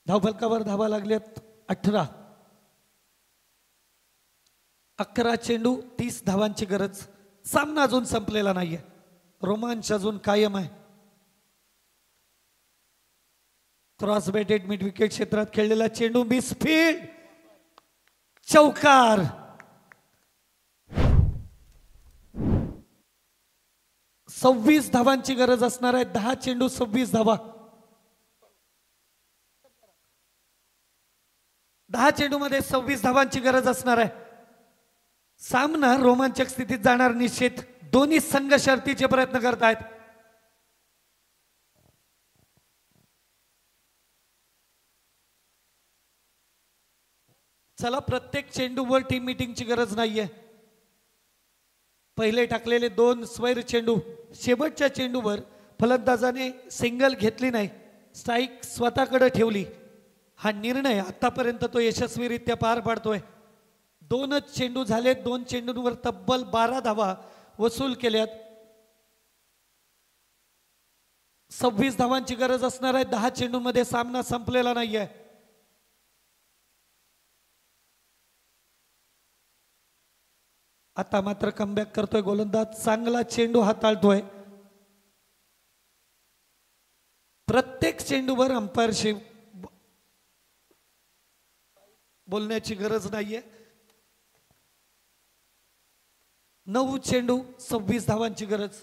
धावफलकावर धावा लागल्यात 18. 11 चेंडू 30 धावांची गरज. सामना अजून संपलेला नाहीये. रोमांच अजून कायम आहे. क्रॉस बॅटेड मिड विकेट क्षेत्रात खेळलेला चेंडू मिसफील्ड, चौकार. 26 धावांची गरज असणार आहे. 10 चेंडू 26 धावा. 10 चेंडू मध्ये 26 धावांची गरज असणार आहे. सामना रोमांचक स्थितीत जाणार निश्चित. दोन्ही संघ शर्तीचे प्रयत्न करत आहेत. चला, प्रत्येक चेंडूवर टीम मीटिंगची गरज नाहीये. पहिले टाकलेले 2 स्वैर चेंडू, शेवटच्या चेंडूवर फलंदाजाने सिंगल घेतली नाही, स्ट्राईक स्वतःकडे ठेवली. हा निर्णय आतापर्यंत तो यशस्वीरित्या पार पाडतोय. 2च चेंडू झाले. 2 चेंडूंवर तब्बल 12 धावा वसूल केल्यात. 26 धावांची गरज असणार आहे. 10 चेंडूंमध्ये सामना संपलेला नाहीये. आता मात्र कमबॅक करतोय गोलंदाज. चांगला चेंडू हाताळतोय. प्रत्येक चेंडूवर अंपायरशी बोलण्याची गरज नाहीये. 9 चेंडू 26 धावांची गरज.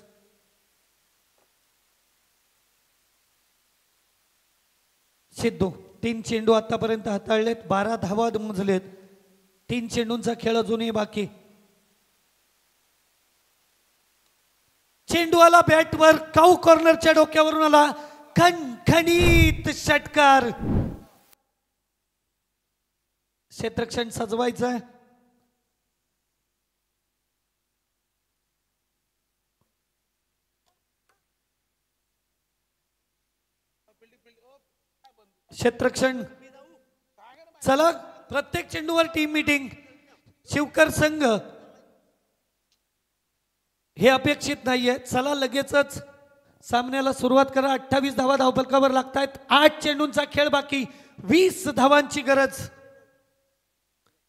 सिद्धू 3 चेंडू आतापर्यंत हाताळलेत. 12 धावा मोजलेत. 3 चेंडूंचा खेळ अजूनही बाकी. चेंडू आला बॅटवर. काऊ कॉर्नरच्या डोक्यावरून आला. खणखणीत षटकार. क्षेत्रक्षण सजवायचं आहे. क्षेत्रक्षण. चला, प्रत्येक चेंडूवर टीम मीटिंग. शिवकर संघ हे अपेक्षित नाहीये. चला, लगेचच सामन्याला सुरुवात करा. 28 धावा धावफलकावर लागतायत. 8 चेंडूंचा खेळ बाकी. 20 धावांची गरज.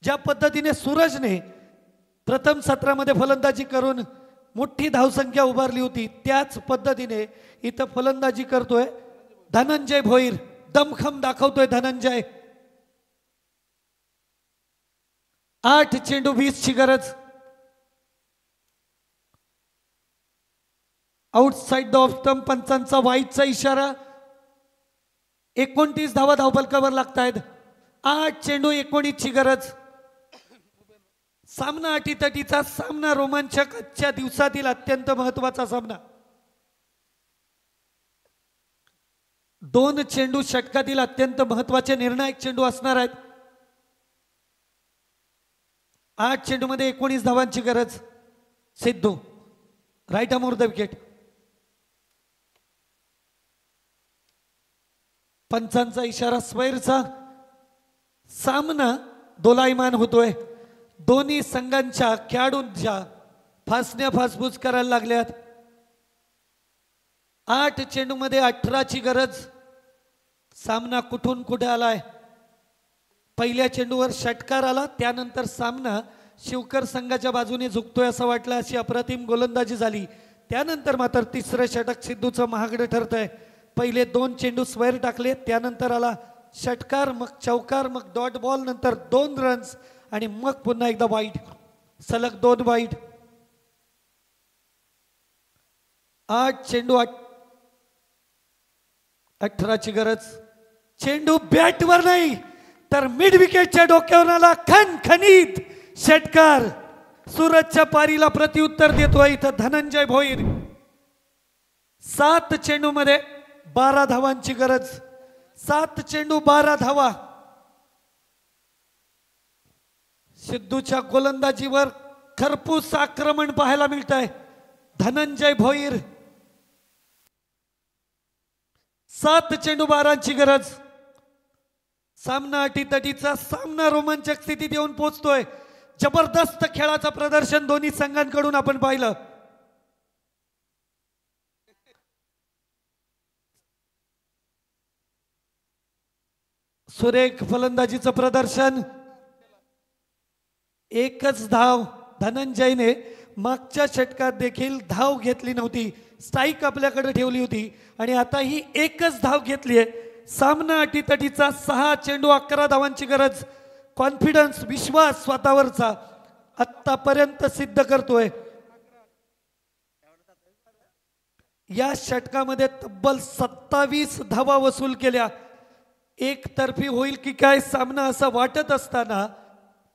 ज्या पद्धतीने सूरजने प्रथम सत्रामध्ये फलंदाजी करून मोठी धावसंख्या उभारली होती, त्याच पद्धतीने इथं फलंदाजी करतोय धनंजय भोईर. दमखम दाखवतोय धनंजय. 8 चेंडू 20 ची गरज. Outside the off stump. पंचांचा वाईटचा इशारा. 29 धावा धावफलकावर लागतायत. 8 चेंडू 19 ची गरज. सामना अटीतटीचा. सामना रोमांचक. आजच्या दिवसातील अत्यंत महत्वाचा सामना. 2 चेंडू षटकातील अत्यंत महत्वाचे निर्णायक चेंडू असणार आहेत. 8 चेंडू मध्ये 19 धावांची गरज. Sidhu right arm over the wicket. पंचांचा इशारा स्वैरचा. सामना दोलायमान होतोय. दोन्ही संघांच्या खेळाडूंच्या फासण्या फासफूस करायला लागल्यात. 8 चेंडू मध्ये 18 ची गरज. सामना कुठून कुठे आलाय. पहिल्या चेंडूवर षटकार आला. त्यानंतर सामना शिवकर संघाच्या बाजूने झुकतोय असं वाटलं. अशी अप्रतिम गोलंदाजी झाली. त्यानंतर मात्र तिसरं षटक सिद्धूचं महागडं ठरतंय. पहिले 2 चेंडू स्वैर टाकले. त्यानंतर आला षटकार, मग चौकार, मग डॉट बॉल, नंतर 2 रन्स आणि मग पुन्हा एकदा वाईट. सलग 2 वाईट. 8 चेंडू 18 ची गरज. चेंडू बॅटवर नाही तर मिड विकेटच्या डोक्यावर आला. खणखणीत षटकार. सूरजच्या पारीला प्रत्युत्तर देतोय इथं धनंजय भोईर. 7 चेंडू मध्ये 12 धावांची गरज. 7 चेंडू 12 धावा. सिद्धूच्या गोलंदाजीवर खरपूस आक्रमण पाहायला मिळत आहे. धनंजय भोईर. 7 चेंडू 12 ची गरज. सामना अटीतटीचा. सामना रोमांचक स्थितीत येऊन पोहोचतोय. जबरदस्त खेळाचं प्रदर्शन दोन्ही संघांकडून आपण पाहिलं. सुरेख फलंदाजीचं प्रदर्शन. एकच धाव धनंजयने मागच्या षटकात देखील धाव घेतली नव्हती, स्ट्राईक आपल्याकडे ठेवली होती आणि आता ही एकच धाव घेतली आहे. सामना अटीतटीचा, 6 चेंडू 11 धावांची गरज. कॉन्फिडन्स, विश्वास स्वतःवरचा आतापर्यंत सिद्ध करतोय. या षटकामध्ये तब्बल 27 धावा वसूल केल्या. एकतर्फी होईल की काय सामना असं वाटत असताना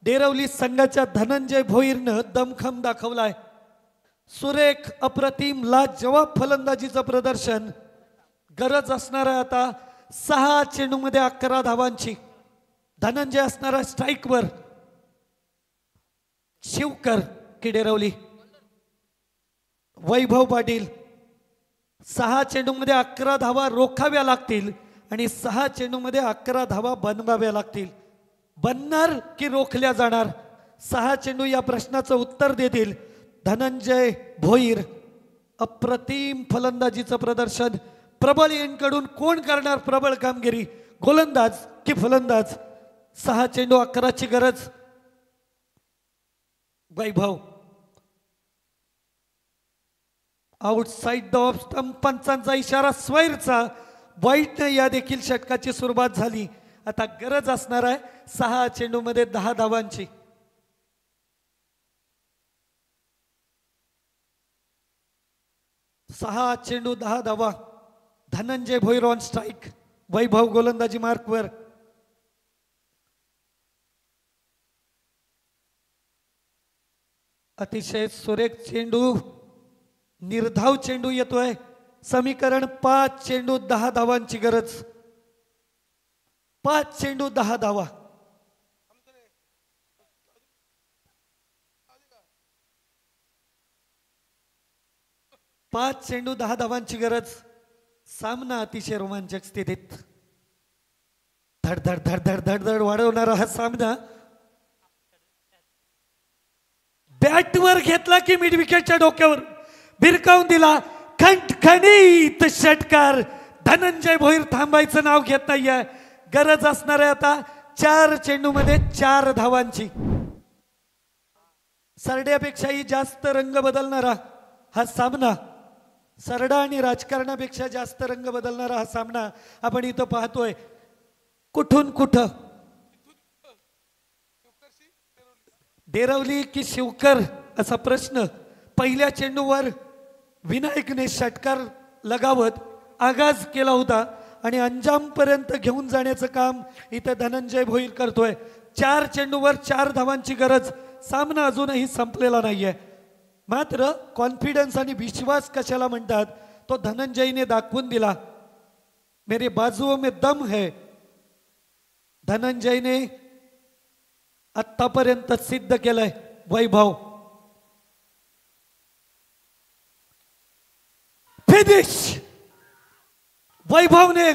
डेरवली संघाच्या धनंजय भोईरनं दमखम दाखवलाय. सुरेख, अप्रतिम, लाजवाब फलंदाजीचं प्रदर्शन. गरज असणार आहे आता 6 चेंडूमध्ये 11 धावांची. धनंजय असणारा स्ट्राईकवर. शिवकर की डेरवली. वैभव पाटील. 6 चेंडूमध्ये 11 धावा रोखाव्या लागतील आणि 6 चेंडूमध्ये 11 धावा बनवाव्या लागतील. बनणार की रोखल्या जाणार, 6 चेंडू या प्रश्नाचं उत्तर देतील धनंजय भोईर. अप्रतिम फलंदाजीचं प्रदर्शन. प्रबळ यांकडून कोण करणार प्रबळ कामगिरी, गोलंदाज की फलंदाज? 6 चेंडू 11ची गरज. वैभव आउटसाइड द ऑफ स्टंप. पंचांचा इशारा स्वैरचा. वाईटने या देखील षटकाची सुरुवात झाली. आता गरज असणार आहे 6 चेंडूमध्ये 10 धावांची. सहा चेंडू 10 धावा. Dhananjay Bhoir on strike. वैभव गोलंदाजी मार्कवर. अतिशय सुरेख चेंडू, निर्धाव चेंडू येतोय. समीकरण 5 चेंडू 10 धावांची गरज. 5 चेंडू 10 धावा. पाच चेंडू 10 धावांची गरज. सामना अतिशय रोमांचक स्थितीत. धड धड धड धड धड धड वाढवणारा हा सामना. बॅटवर घेतला की मिड विकेटच्या डोक्यावर भिरकावून दिला. खणखणीत षटकार. धनंजय भोईर थांबायचं नाव घेत नाहीये. गरज असणार आहे आता 4 चेंडूमध्ये 4 धावांची. सरड्यापेक्षाही जास्त रंग बदलणारा हा सामना. सरडा आणि राजकारणापेक्षा जास्त रंग बदलणारा हा सामना आपण इथं पाहतोय. कुठून कुठं, डेरवली की शिवकर असा प्रश्न. पहिल्या चेंडूवर विनायकने षटकार लगावत आगाज केला होता आणि अंजामपर्यंत घेऊन जाण्याचं काम इथं धनंजय भोईर करतोय. 4 चेंडूवर 4 धावांची गरज. सामना अजूनही संपलेला नाहीये. मात्र कॉन्फिडन्स आणि विश्वास कशाला म्हणतात तो धनंजयने दाखवून दिला. मेरे बाजुओं में दम है. धनंजयने आतापर्यंत सिद्ध केलंय. वैभव फिनिश. वैभवने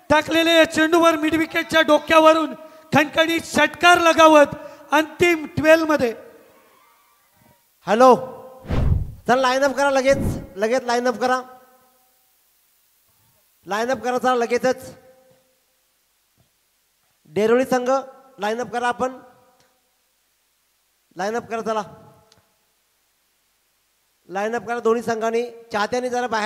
टाकलेल्या या चेंडूवर मिड विकेटच्या डोक्यावरून खणखणीत षटकार लगावत अंतिम 12 मध्ये. हॅलो, चला लाईनअप करा. लगेच लाईनअप करा. लाईनअप करा चला लगेचच. डेरोली संघ लाईनअप करा. आपण लाईनअप करा. चला लाईनअप करा दोन्ही संघांनी. चाहत्यांनी जरा बाहेर